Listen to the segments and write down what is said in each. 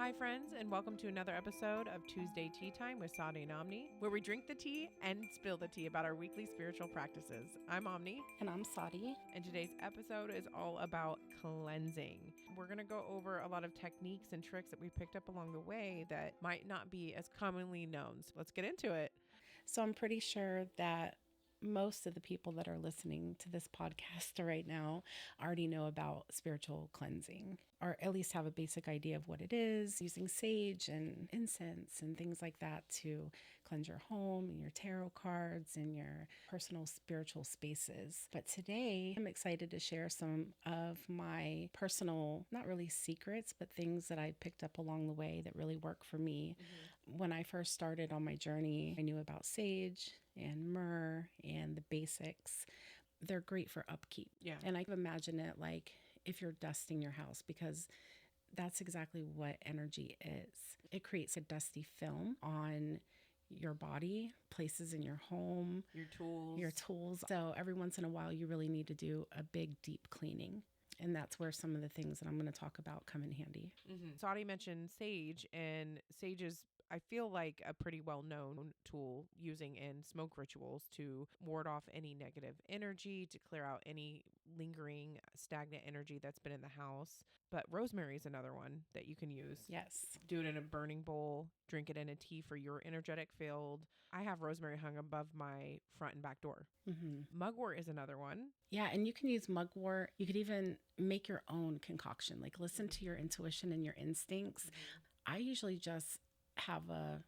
Hi, friends, and welcome to another episode of Tuesday Tea Time with Sahdi and Omni, where we drink the tea and spill the tea about our weekly spiritual practices. I'm Omni. And I'm Sahdi. And today's episode is all about cleansing. We're going to go over a lot of techniques and tricks that we picked up along the way that might not be as commonly known. So let's get into it. So I'm pretty sure that most of the people that are listening to this podcast right now already know about spiritual cleansing, or at least have a basic idea of what it is, using sage and incense and things like that to cleanse your home and your tarot cards and your personal spiritual spaces. But today I'm excited to share some of my personal, not really secrets, but things that I picked up along the way that really work for me. When I first started on my journey, I knew about sage and myrrh and the basics. They're great for upkeep. Yeah. And I can imagine it like if you're dusting your house, because that's exactly what energy is. It creates a dusty film on your body, places in your home, Your tools. So every once in a while, you really need to do a big, deep cleaning. And that's where some of the things that I'm going to talk about come in handy. Sahdi mentioned sage, and sage is, I feel like, a pretty well-known tool using in smoke rituals to ward off any negative energy, to clear out any lingering stagnant energy that's been in the house. But rosemary is another one that you can use. Yes. Do it in a burning bowl, drink it in a tea for your energetic field. I have rosemary hung above my front and back door. Mugwort is another one. Yeah, and you can use mugwort. You could even make your own concoction, like listen to your intuition and your instincts. I usually just have a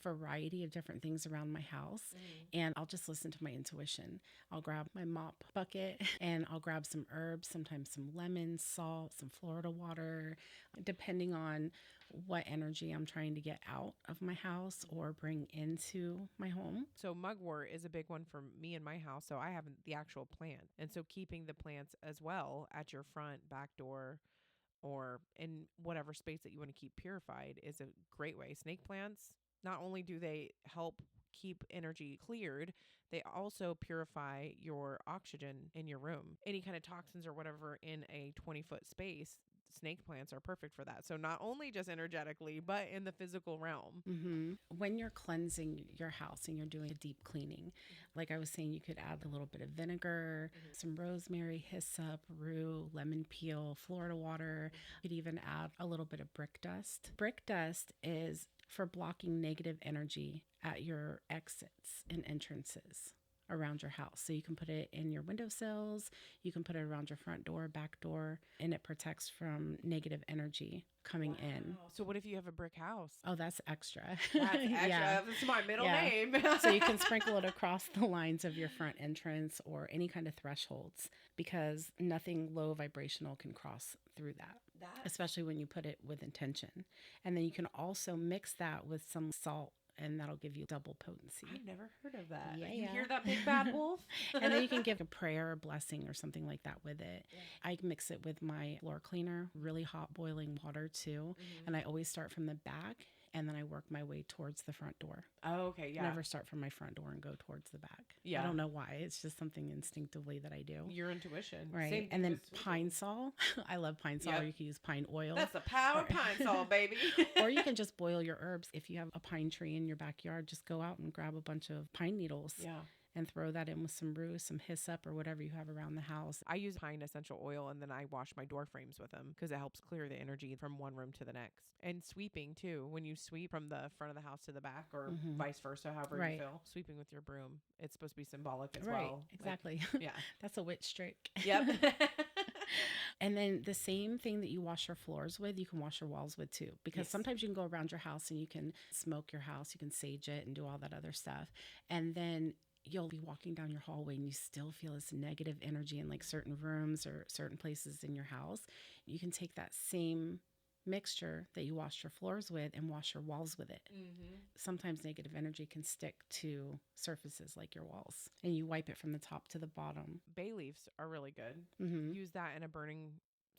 variety of different things around my house, and I'll just listen to my intuition. I'll grab my mop bucket and I'll grab some herbs, sometimes some lemon, salt, some Florida water, depending on what energy I'm trying to get out of my house or bring into my home. So mugwort is a big one for me in my house. So I have the actual plant. And so keeping the plants as well at your front, back door, or in whatever space that you want to keep purified is a great way. Snake plants, not only do they help keep energy cleared, they also purify your oxygen in your room. Any kind of toxins or whatever in a 20-foot space, snake plants are perfect for that. So not only just energetically, but in the physical realm. When you're cleansing your house and you're doing a deep cleaning, like I was saying, you could add a little bit of vinegar, some rosemary, hyssop, rue, lemon peel, Florida water. You could even add a little bit of brick dust. Brick dust is for blocking negative energy at your exits and entrances around your house. So you can put it in your windowsills, you can put it around your front door, back door, and it protects from negative energy coming in. So what if you have a brick house? Oh, that's extra. That's extra. That's my middle name. So you can sprinkle it across the lines of your front entrance or any kind of thresholds, because nothing low vibrational can cross through that, especially when you put it with intention. And then you can also mix that with some salt, and that'll give you double potency. I've never heard of that. Yeah, You yeah. hear that, big bad wolf? And then you can give a prayer or blessing or something like that with it. Yeah. I mix it with my floor cleaner, really hot boiling water too. And I always start from the back, and then I work my way towards the front door. Oh, okay, yeah. Never start from my front door and go towards the back. Yeah. I don't know why. It's just something instinctively that I do. Your intuition. Right. Same And then thing with pine sol. I love pine sol. Yep. Or you can use pine oil. That's the power of pine sol, baby. Or you can just boil your herbs. If you have a pine tree in your backyard, just go out and grab a bunch of pine needles. Yeah. And throw that in with some rue, some hyssop, or whatever you have around the house. I use pine essential oil, and then I wash my door frames with them because it helps clear the energy from one room to the next. And sweeping too. When you sweep from the front of the house to the back, or vice versa, however you feel. Sweeping with your broom, it's supposed to be symbolic as well. Exactly. Like, yeah. That's a witch trick. Yep. And then the same thing that you wash your floors with, you can wash your walls with too. Because sometimes you can go around your house and you can smoke your house, you can sage it and do all that other stuff. And then you'll be walking down your hallway and you still feel this negative energy in like certain rooms or certain places in your house. You can take that same mixture that you wash your floors with and wash your walls with it. Sometimes negative energy can stick to surfaces like your walls, and you wipe it from the top to the bottom. Bay leaves are really good. Use that in a burning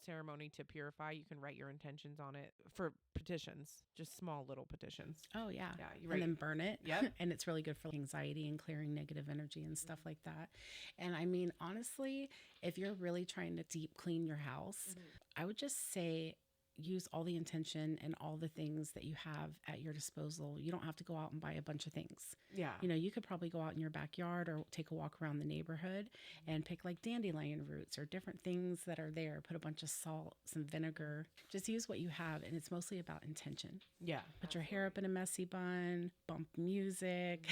ceremony to purify. You can write your intentions on it for petitions, just small little petitions. Oh yeah. Yeah. You And then burn it. Yep. And it's really good for anxiety and clearing negative energy and stuff like that. And I mean, honestly, if you're really trying to deep clean your house, I would just say use all the intention and all the things that you have at your disposal. You don't have to go out and buy a bunch of things. Yeah. You know, you could probably go out in your backyard or take a walk around the neighborhood and pick like dandelion roots or different things that are there. Put a bunch of salt, some vinegar. Just use what you have. And it's mostly about intention. Yeah. Put your hair up in a messy bun, bump music,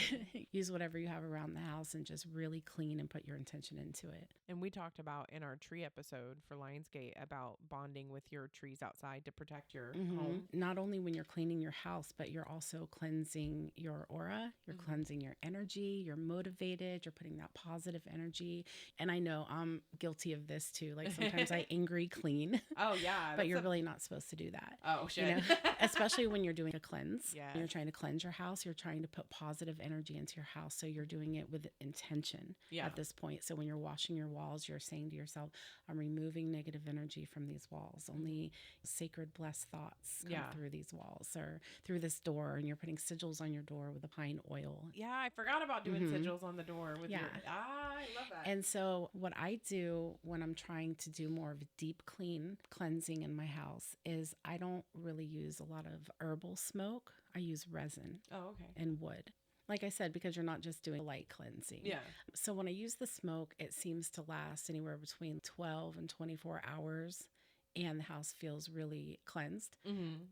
use whatever you have around the house and just really clean and put your intention into it. And we talked about in our tree episode for Lionsgate about bonding with your trees outside to protect your home. Not only when you're cleaning your house, but you're also cleansing your aura, you're cleansing your energy, you're motivated, you're putting that positive energy. And I know I'm guilty of this too. Like sometimes I angry clean. Oh, yeah. But you're really not supposed to do that. Oh, shit. You know? Especially when you're doing a cleanse. Yeah. When you're trying to cleanse your house, you're trying to put positive energy into your house. So you're doing it with intention at this point. So when you're washing your walls, you're saying to yourself, I'm removing negative energy from these walls. Only sacred, blessed thoughts come through these walls or through this door. And you're putting sigils on your door with the pine oil. Yeah, I forgot about doing sigils on the door with your... I love that. And so what I do when I'm trying to do more of a deep cleansing in my house is I don't really use a lot of herbal smoke. I use resin and wood. Like I said, because you're not just doing light cleansing. Yeah. So when I use the smoke, it seems to last anywhere between 12 and 24 hours and the house feels really cleansed.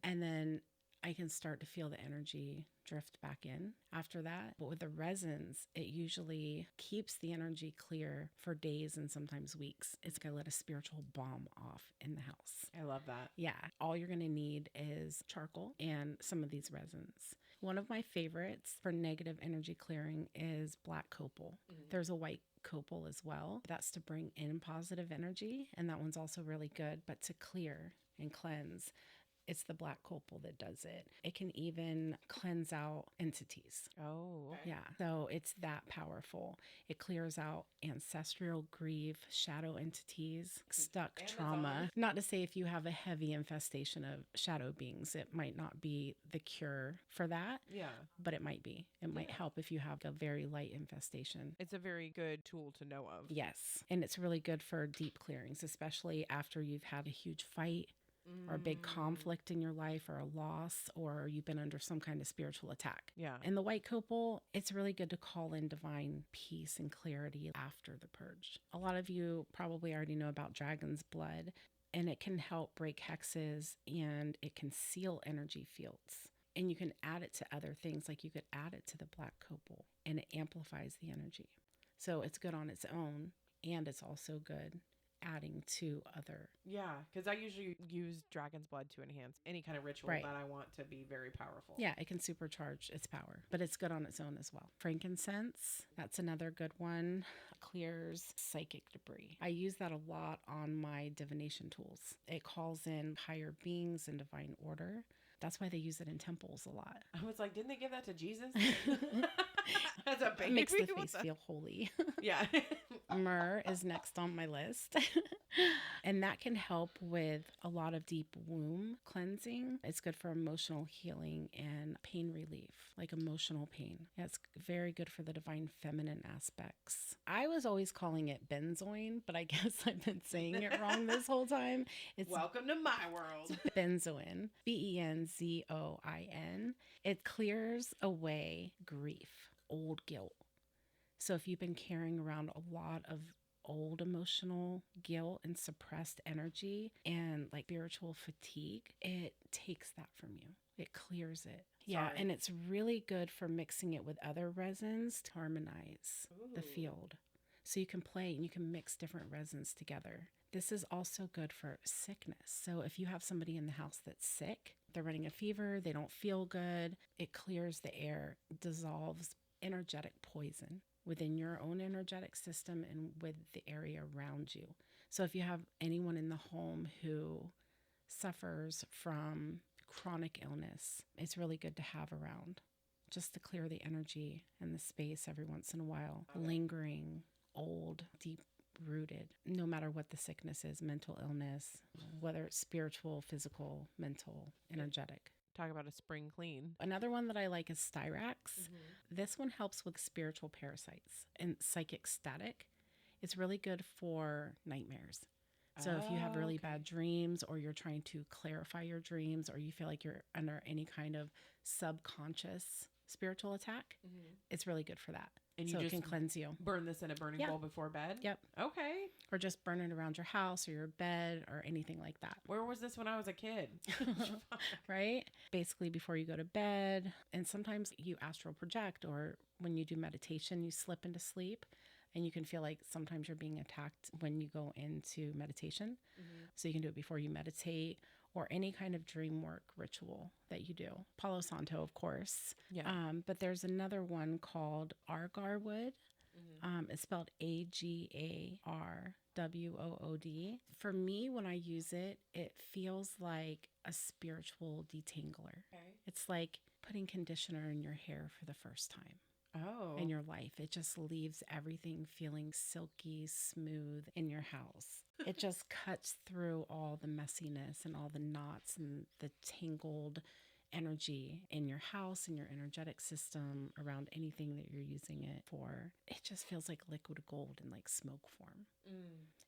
And then I can start to feel the energy drift back in after that. But with the resins, it usually keeps the energy clear for days and sometimes weeks. It's going to let a spiritual bomb off in the house. I love that. Yeah. All you're going to need is charcoal and some of these resins. One of my favorites for negative energy clearing is black copal. There's a white copal as well. That's to bring in positive energy. And that one's also really good. But to clear and cleanse, it's the black copal that does it. It can even cleanse out entities. Oh, okay. Yeah. So it's that powerful. It clears out ancestral grief, shadow entities, stuck trauma. Not to say if you have a heavy infestation of shadow beings, it might not be the cure for that. Yeah. But it might be. It might help if you have a very light infestation. It's a very good tool to know of. Yes. And it's really good for deep clearings, especially after you've had a huge fight or a big conflict in your life or a loss, or you've been under some kind of spiritual attack. Yeah. And the white copal, it's really good to call in divine peace and clarity after the purge. A lot of you probably already know about dragon's blood, and it can help break hexes and it can seal energy fields. And you can add it to other things, like you could add it to the black copal and it amplifies the energy. So it's good on its own, and it's also good adding to other. Yeah, because I usually use dragon's blood to enhance any kind of ritual that I want to be very powerful. Yeah, it can supercharge its power, but it's good on its own as well. Frankincense, that's another good one. Clears psychic debris. I use that a lot on my divination tools. It calls in higher beings and divine order. That's why they use it in temples a lot. I was like, didn't they give that to Jesus? As a baby? It makes the face feel holy. Yeah. Myrrh is next on my list. And that can help with a lot of deep womb cleansing. It's good for emotional healing and pain relief, like emotional pain. Yeah, it's very good for the divine feminine aspects. I was always calling it benzoin, but I guess I've been saying it wrong this whole time. It's welcome to my world. Benzoin, Benzoin. It clears away grief, old guilt. So if you've been carrying around a lot of old emotional guilt and suppressed energy and like spiritual fatigue, it takes that from you. It clears it. Yeah, and it's really good for mixing it with other resins to harmonize the field. So you can play and you can mix different resins together. This is also good for sickness. So if you have somebody in the house that's sick, they're running a fever, they don't feel good, it clears the air, dissolves energetic poison within your own energetic system and with the area around you. So if you have anyone in the home who suffers from chronic illness, it's really good to have around just to clear the energy and the space every once in a while. Lingering, old, deep rooted, no matter what the sickness is, mental illness, whether it's spiritual, physical, mental, energetic. Talk about a spring clean. Another one that I like is styrax. This one helps with spiritual parasites and psychic static. It's really good for nightmares. So if you have really okay. bad dreams, or you're trying to clarify your dreams, or you feel like you're under any kind of subconscious spiritual attack, it's really good for that. And So you it can just cleanse you. burn this in a burning Yeah. bowl before bed? Yep. Okay. Or just burn it around your house or your bed or anything like that. Where was this when I was a kid? Right? Basically, before you go to bed. And sometimes you astral project, or when you do meditation, you slip into sleep. And you can feel like sometimes you're being attacked when you go into meditation. So you can do it before you meditate, or any kind of dream work ritual that you do. Palo Santo, of course. Yeah. But there's another one called Agar wood. It's spelled Agarwood. For me, when I use it, it feels like a spiritual detangler. Okay. It's like putting conditioner in your hair for the first time Oh. in your life. It just leaves everything feeling silky smooth in your house. It just cuts through all the messiness and all the knots and the tangled energy in your house, in your energetic system, around anything that you're using it for. It just feels like liquid gold in like smoke form.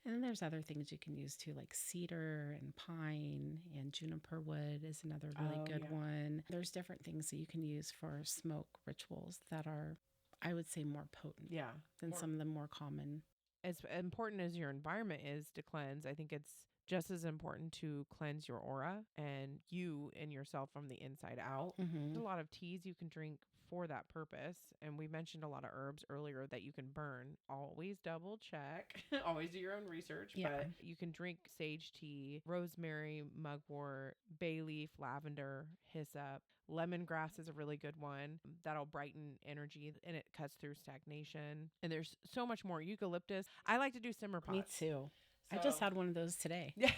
And then there's other things you can use too, like cedar and pine, and juniper wood is another really good one. There's different things that you can use for smoke rituals that are, I would say, more potent than some of the more common. As important as your environment is to cleanse, I think it's just as important to cleanse your aura and you and yourself from the inside out. There's a lot of teas you can drink for that purpose. And we mentioned a lot of herbs earlier that you can burn. Always double check. Always do your own research. Yeah. But you can drink sage tea, rosemary, mugwort, bay leaf, lavender, hyssop. Lemongrass is a really good one that'll brighten energy, and it cuts through stagnation. And there's so much more. Eucalyptus. I like to do simmer pots. Me too. I just had one of those today. Yeah.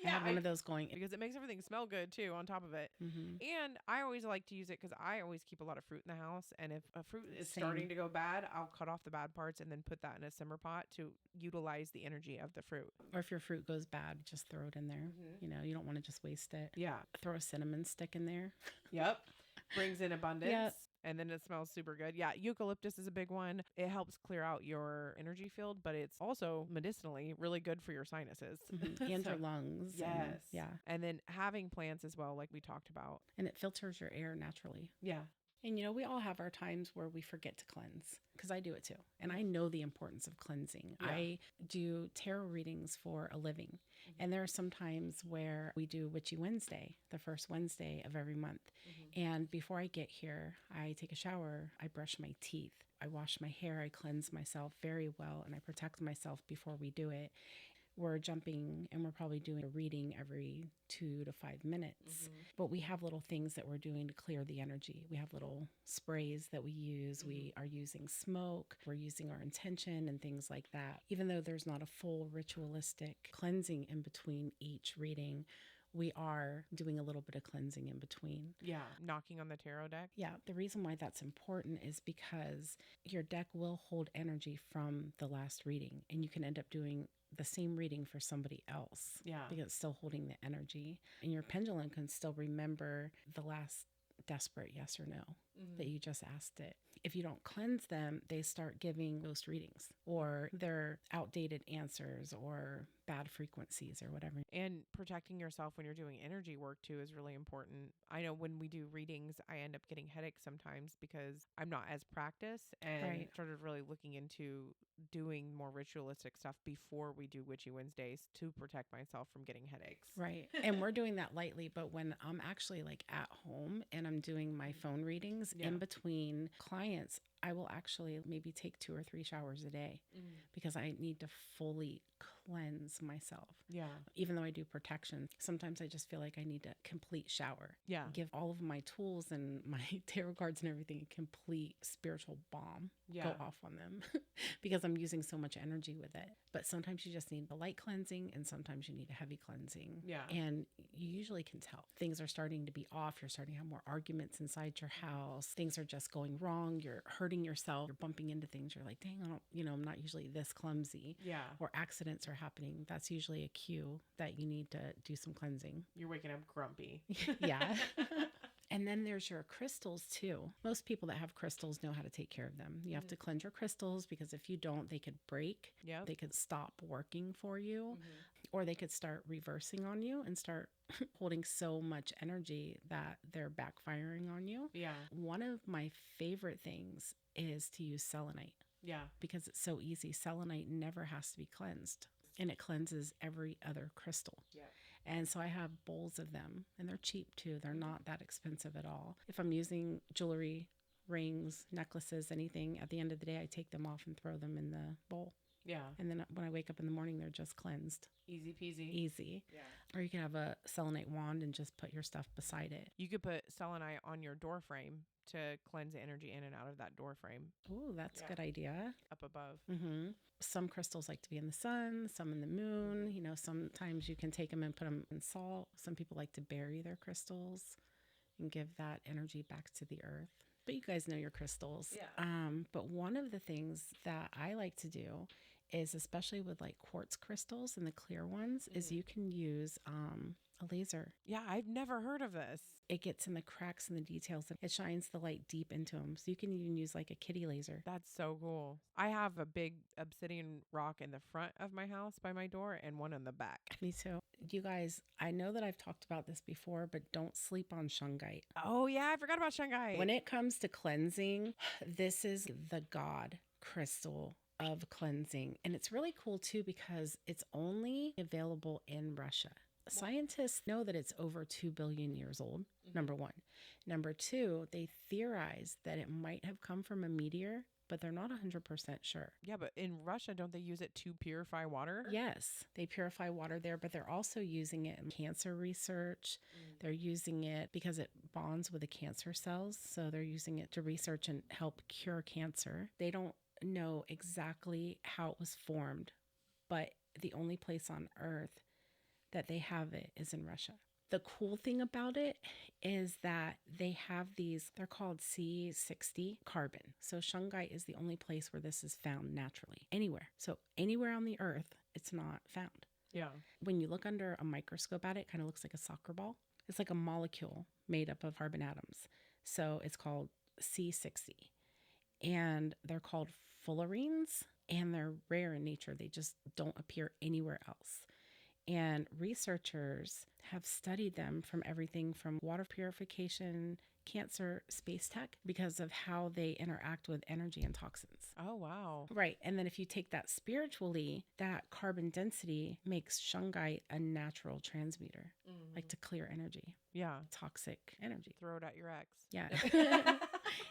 I had one of those going. Because it makes everything smell good too on top of it. And I always like to use it because I always keep a lot of fruit in the house. And if a fruit is starting to go bad, I'll cut off the bad parts and then put that in a simmer pot to utilize the energy of the fruit. Or if your fruit goes bad, just throw it in there. You know, you don't want to just waste it. Yeah. Throw a cinnamon stick in there. Yep. Brings in abundance. Yep. And then it smells super good. Yeah, eucalyptus is a big one. It helps clear out your energy field, but it's also medicinally really good for your sinuses. And your lungs. Yes. Yeah. And then having plants as well, like we talked about. And it filters your air naturally. Yeah. And, you know, we all have our times where we forget to cleanse, because I do it too. And I know the importance of cleansing. Yeah. I do tarot readings for a living. And there are some times where we do Witchy Wednesday, the first Wednesday of every month. And before I get here, I take a shower, I brush my teeth, I wash my hair, I cleanse myself very well, and I protect myself before we do it. We're jumping and we're probably doing a reading every 2 to 5 minutes. But we have little things that we're doing to clear the energy. We have little sprays that we use. We are using smoke. We're using our intention and things like that. Even though there's not a full ritualistic cleansing in between each reading, we are doing a little bit of cleansing in between. Yeah. Knocking on the tarot deck. Yeah. The reason why that's important is because your deck will hold energy from the last reading, and you can end up doing the same reading for somebody else. Yeah. Because it's still holding the energy. And your pendulum can still remember the last desperate yes or no that you just asked it. If you don't cleanse them, they start giving ghost readings, or they're outdated answers, or bad frequencies, or whatever. And protecting yourself when you're doing energy work too is really important. I know when we do readings, I end up getting headaches sometimes because I'm not as practiced, and started really looking into doing more ritualistic stuff before we do Witchy Wednesdays to protect myself from getting headaches. Right. And we're doing that lightly, but when I'm actually like at home and I'm doing my phone readings in between clients, I will actually maybe take 2 or 3 showers a day because I need to fully cleanse myself. Yeah. Even though I do protection, sometimes I just feel like I need a complete shower. Yeah. Give all of my tools and my tarot cards and everything a complete spiritual bomb. Go off on them because I'm using so much energy with it. But sometimes you just need a light cleansing, and sometimes you need a heavy cleansing. Yeah. And you usually can tell things are starting to be off. You're starting to have more arguments inside your house. Things are just going wrong. You're hurting yourself. You're bumping into things. You're like, dang, I'm not usually this clumsy. Yeah. Or accidents are happening. That's usually a cue that you need to do some cleansing. You're waking up grumpy. Yeah. And then there's your crystals too. Most people that have crystals know how to take care of them. You have to cleanse your crystals, because if you don't, they could break. Yep. They could stop working for you. Or they could start reversing on you and start holding so much energy that they're backfiring on you. Yeah. One of my favorite things is to use selenite Yeah. because it's so easy. Selenite never has to be cleansed, and it cleanses every other crystal. Yeah. And so I have bowls of them, and they're cheap too. They're not that expensive at all. If I'm using jewelry, rings, necklaces, anything, at the end of the day, I take them off and throw them in the bowl. Yeah. And then when I wake up in the morning, they're just cleansed. Easy peasy. Easy. Yeah. Or you can have a selenite wand and just put your stuff beside it. You could put selenite on your door frame to cleanse the energy in and out of that door frame. Oh, that's a good idea. Up above. Mm-hmm. Some crystals like to be in the sun, some in the moon. You know, sometimes you can take them and put them in salt. Some people like to bury their crystals and give that energy back to the earth. But you guys know your crystals. Yeah. But one of the things that I like to do is, especially with like quartz crystals and the clear ones, is you can use a laser. Yeah, I've never heard of this. It gets in the cracks and the details, and it shines the light deep into them. So you can even use like a kitty laser. That's so cool. I have a big obsidian rock in the front of my house by my door and one in the back. Me too. You guys, I know that I've talked about this before, but don't sleep on shungite. Oh, yeah, I forgot about shungite. When it comes to cleansing, this is the god crystal of cleansing. And it's really cool too because it's only available in Russia. Scientists know that it's over 2 billion years old, number one. Number two, they theorize that it might have come from a meteor, but they're not 100% sure. Yeah, but in Russia, don't they use it to purify water? Yes, they purify water there, but they're also using it in cancer research. They're using it because it bonds with the cancer cells. So they're using it to research and help cure cancer. They don't know exactly how it was formed, but the only place on Earth that they have it is in Russia. The cool thing about it is that they have these, they're called C60 carbon. So shungite is the only place where this is found naturally, anywhere. So anywhere on the earth, it's not found. Yeah. When you look under a microscope at it, it kind of looks like a soccer ball. It's like a molecule made up of carbon atoms. So it's called C60. And they're called fullerenes, and they're rare in nature. They just don't appear anywhere else. And researchers have studied them from everything from water purification, cancer, space tech, because of how they interact with energy and toxins. Oh, wow. Right. And then if you take that spiritually, that carbon density makes shungite a natural transmuter, like to clear energy. Yeah. Toxic energy. Throw it at your ex. Yeah.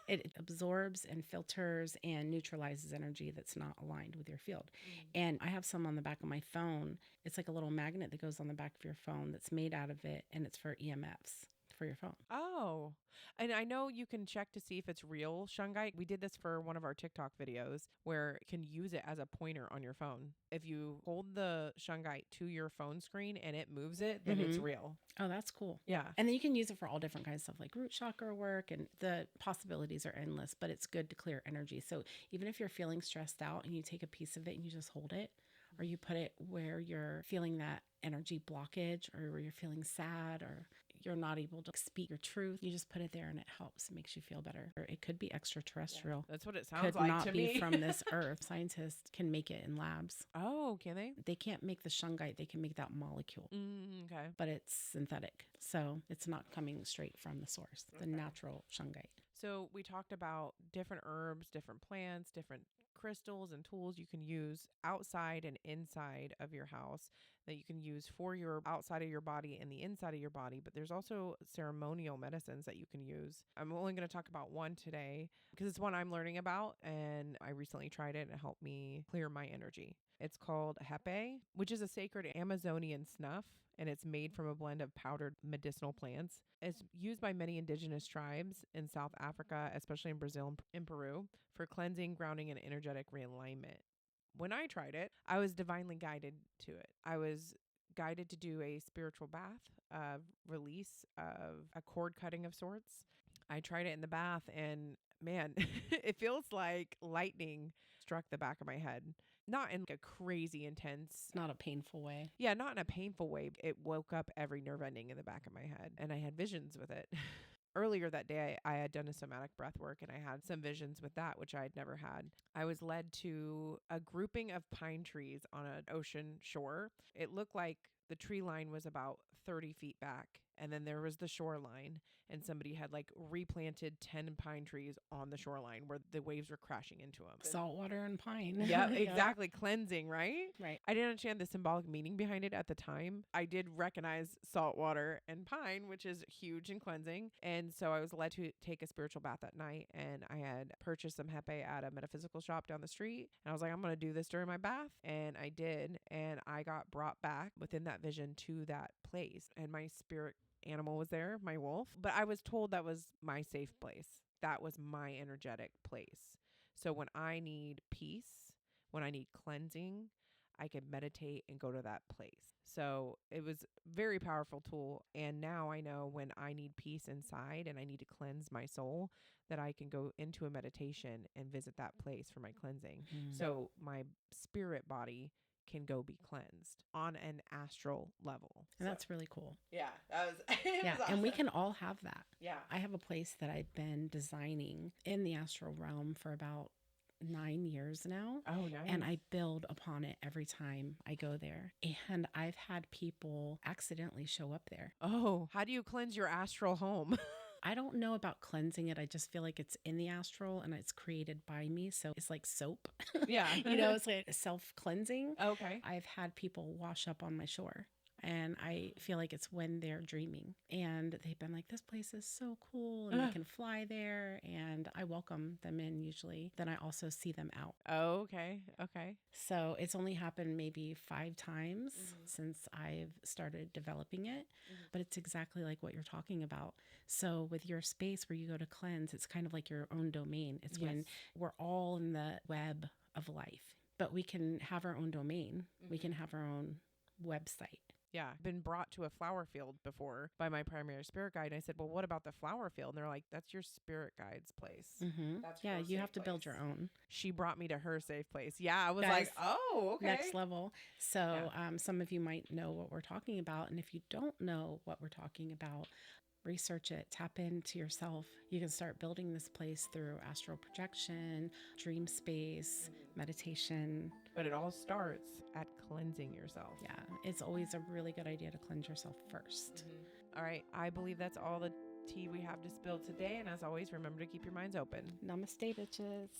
It absorbs and filters and neutralizes energy that's not aligned with your field. And I have some on the back of my phone. It's like a little magnet that goes on the back of your phone that's made out of it, and it's for EMFs for your phone. Oh, and I know you can check to see if it's real shungite. We did this for one of our TikTok videos where you can use it as a pointer on your phone. If you hold the shungite to your phone screen and it moves it, then it's real. Oh, that's cool. Yeah. And then you can use it for all different kinds of stuff like root chakra work, and the possibilities are endless, but it's good to clear energy. So even if you're feeling stressed out and you take a piece of it and you just hold it, or you put it where you're feeling that energy blockage, or where you're feeling sad, or you're not able to speak your truth, you just put it there and it helps. It makes you feel better. Or it could be extraterrestrial. That's what it sounds Could like not to be me. from this earth. Scientists can make it in labs. Oh, can they? They can't make the shungite. They can make that molecule, Okay. but it's synthetic. So it's not coming straight from the source, the natural shungite. So we talked about different herbs, different plants, different crystals and tools you can use outside and inside of your house that you can use for your outside of your body and the inside of your body. But there's also ceremonial medicines that you can use. I'm only going to talk about one today because it's one I'm learning about, and I recently tried it and it helped me clear my energy. It's called Hepe, which is a sacred Amazonian snuff, and it's made from a blend of powdered medicinal plants. It's used by many indigenous tribes in South Africa, especially in Brazil and Peru, for cleansing, grounding, and energetic realignment. When I tried it, I was divinely guided to it. I was guided to do a spiritual bath, release of a cord cutting of sorts. I tried it in the bath, and man, it feels like lightning struck the back of my head. Not in a crazy intense. Not a painful way. Yeah, not in a painful way. It woke up every nerve ending in the back of my head, and I had visions with it. earlier that day, I had done a somatic breath work and I had some visions with that, which I had never had. I was led to a grouping of pine trees on an ocean shore. It looked like the tree line was about 30 feet back. And then there was the shoreline, and somebody had like replanted 10 pine trees on the shoreline where the waves were crashing into them. Salt water and pine. Yeah, exactly. Cleansing, right? Right. I didn't understand the symbolic meaning behind it at the time. I did recognize salt water and pine, which is huge in cleansing. And so I was led to take a spiritual bath that night, and I had purchased some hepe at a metaphysical shop down the street. And I was like, I'm going to do this during my bath. And I did. And I got brought back within that vision to that place. And my spirit animal was there, my wolf. But I was told that was my safe place. That was my energetic place. So when I need peace, when I need cleansing, I can meditate and go to that place. So it was a very powerful tool. And now I know when I need peace inside and I need to cleanse my soul, that I can go into a meditation and visit that place for my cleansing. So my spirit body can go be cleansed on an astral level. And that's really cool. Yeah, that was yeah, awesome. And we can all have that. Yeah. I have a place that I've been designing in the astral realm for about 9 years now. Oh, nice. And I build upon it every time I go there. And I've had people accidentally show up there. Oh, how do you cleanse your astral home? I don't know about cleansing it. I just feel like it's in the astral and it's created by me. So it's like soap. Yeah. It's like self-cleansing. Okay. I've had people wash up on my shore. And I feel like it's when they're dreaming. And they've been like, this place is so cool. And we can fly there. And I welcome them in usually. Then I also see them out. Oh, okay. Okay. So it's only happened maybe 5 times since I've started developing it. But it's exactly like what you're talking about. So with your space where you go to cleanse, it's kind of like your own domain. It's when we're all in the web of life. But we can have our own domain. We can have our own website. Yeah. I've been brought to a flower field before by my primary spirit guide. And I said, well, what about the flower field? And they're like, that's your spirit guide's place. That's Yeah, her you safe have to build place. your own. She brought me to her safe place. Yeah. I was Guys, like, oh, okay. Next level. So some of you might know what we're talking about. And if you don't know what we're talking about, research it, tap into yourself. You can start building this place through astral projection, dream space, meditation. But it all starts at cleansing yourself. Yeah, it's always a really good idea to cleanse yourself first. All right. I believe that's all the tea we have to spill today. And as always, remember to keep your minds open. Namaste, bitches.